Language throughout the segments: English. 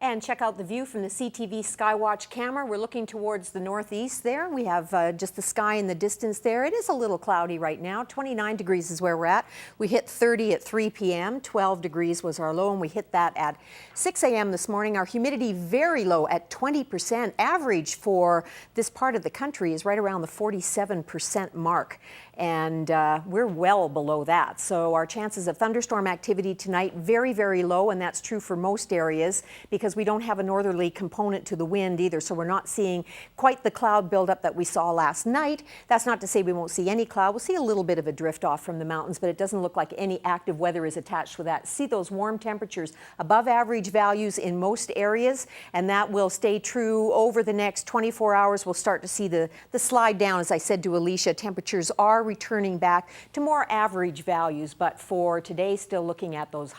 And check out the view from the CTV Skywatch camera. We're looking towards the northeast there. We have just the sky in the distance there. It is a little cloudy right now. 29 degrees is where we're at. We hit 30 at 3 p.m. 12 degrees was our low, and we hit that at 6 a.m. this morning. Our humidity very low at 20%. Average for this part of the country is right around the 47% mark. And we're well below that. So our chances of thunderstorm activity tonight very, very low, and that's true for most areas because we don't have a northerly component to the wind either. So we're not seeing quite the cloud buildup that we saw last night. That's not to say we won't see any cloud. We'll see a little bit of a drift off from the mountains, but it doesn't look like any active weather is attached with that. See those warm temperatures above average values in most areas, and that will stay true over the next 24 hours. We'll start to see the slide down. As I said to Alicia, temperatures are returning back to more average values, but for today, still looking at those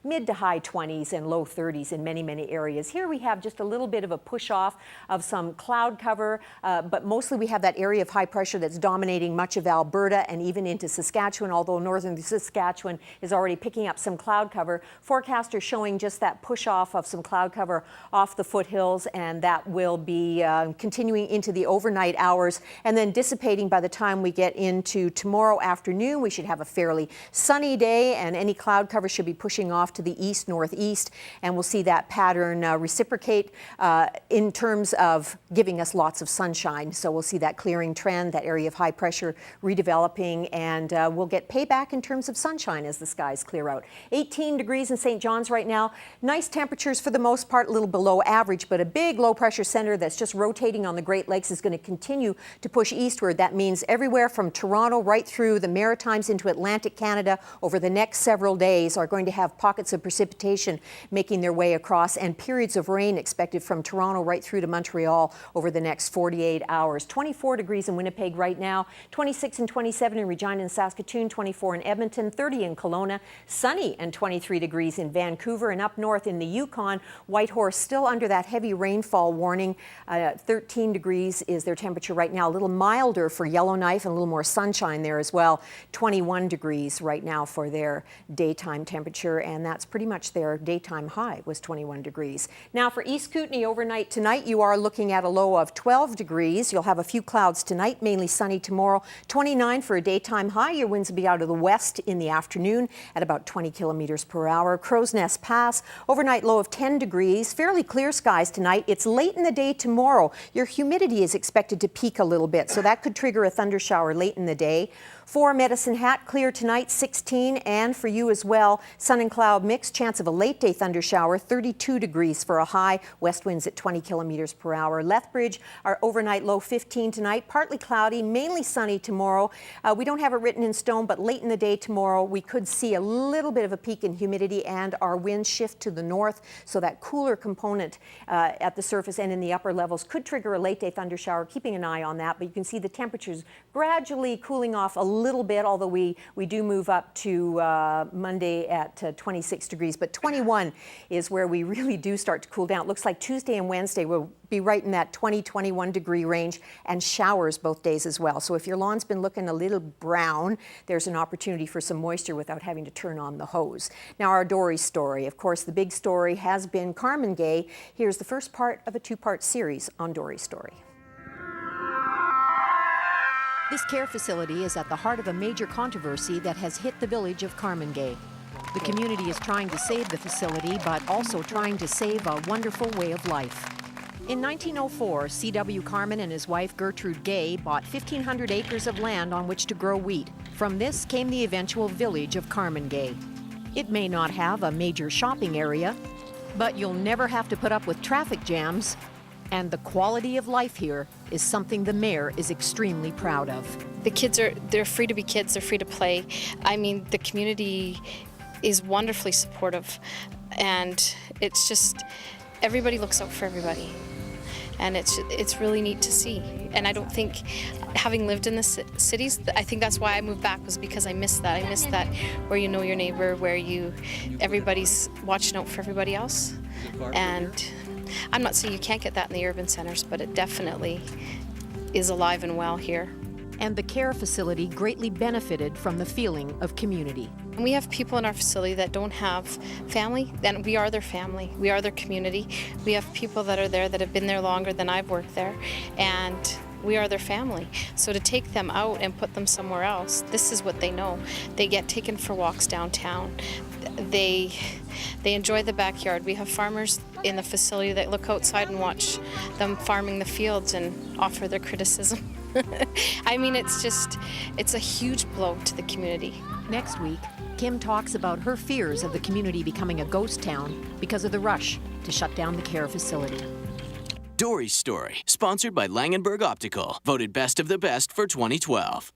mid to high 20s and low 30s in many areas. Here we have just a little bit of a push off of some cloud cover, but mostly we have that area of high pressure that's dominating much of Alberta and even into Saskatchewan, although northern Saskatchewan is already picking up some cloud cover. Forecasters showing just that push off of some cloud cover off the foothills, and that will be continuing into the overnight hours and then dissipating by the time we get into tomorrow afternoon. We should have a fairly sunny day, and any cloud cover should be pushing off to the east, northeast, and we'll see that pattern reciprocate in terms of giving us lots of sunshine. So we'll see that clearing trend, that area of high pressure redeveloping, and we'll get payback in terms of sunshine as the skies clear out. 18 degrees in St. John's right now. Nice temperatures for the most part, a little below average, but a big low pressure center that's just rotating on the Great Lakes is going to continue to push eastward. That means everywhere from Toronto right through the Maritimes into Atlantic Canada over the next several days are going to have pockets of precipitation making their way across, and periods of rain expected from Toronto right through to Montreal over the next 48 hours. 24 degrees in Winnipeg right now, 26 and 27 in Regina and Saskatoon, 24 in Edmonton, 30 in Kelowna, sunny and 23 degrees in Vancouver, and up north in the Yukon, Whitehorse still under that heavy rainfall warning. 13 degrees is their temperature right now, a little milder for Yellowknife and a little more sunshine there as well. 21 degrees right now for their daytime temperature, and that's pretty much their daytime high was 21 degrees. Now for East Kootenay overnight tonight, you are looking at a low of 12 degrees. You'll have a few clouds tonight, mainly sunny tomorrow. 29 for a daytime high. Your winds will be out of the west in the afternoon at about 20 kilometers per hour. Crow's Nest Pass, overnight low of 10 degrees. Fairly clear skies tonight. It's late in the day tomorrow. Your humidity is expected to peak a little bit, so that could trigger a thunder shower late in the day. For Medicine Hat, clear tonight, 16, and for you as well, sun and cloud mix, chance of a late day thunder shower, 32 degrees for a high, west winds at 20 kilometers per hour. Lethbridge, our overnight low 15 tonight, partly cloudy, mainly sunny tomorrow. We don't have it written in stone, but late in the day tomorrow, we could see a little bit of a peak in humidity and our winds shift to the north, so that cooler component at the surface and in the upper levels could trigger a late day thunder shower, keeping an eye on that, but you can see the temperatures gradually cooling off a little bit, although we do move up to Monday at 26 degrees, but 21 is where we really do start to cool down. It looks like Tuesday and Wednesday will be right in that 20-21 degree range, and showers both days as well. So if your lawn's been looking a little brown, there's an opportunity for some moisture without having to turn on the hose. Now our Dory story. Of course, the big story has been Carmen Gay. Here's the first part of a two-part series on Dory story. This care facility is at the heart of a major controversy that has hit the village of Carmen Gay. The community is trying to save the facility, but also trying to save a wonderful way of life. In 1904, C.W. Carmen and his wife Gertrude Gay bought 1,500 acres of land on which to grow wheat. From this came the eventual village of Carmen Gay. It may not have a major shopping area, but you'll never have to put up with traffic jams. And the quality of life here is something the mayor is extremely proud of. The kids they're free to be kids, they're free to play. I mean, the community is wonderfully supportive, and it's just, everybody looks out for everybody. And it's really neat to see. And I don't think, having lived in the cities, I think that's why I moved back, was because I missed that. I missed that where you know your neighbor, where everybody's watching out for everybody else. And I'm not saying you can't get that in the urban centers, but it definitely is alive and well here. And the care facility greatly benefited from the feeling of community. And we have people in our facility that don't have family, then we are their family. We are their community. We have people that are there that have been there longer than I've worked there, and we are their family. So to take them out and put them somewhere else, this is what they know. They get taken for walks downtown. They enjoy the backyard. We have farmers in the facility that look outside and watch them farming the fields and offer their criticism. I mean, it's a huge blow to the community. Next week, Kim talks about her fears of the community becoming a ghost town because of the rush to shut down the care facility. Dory's Story, sponsored by Langenberg Optical, voted Best of the Best for 2012.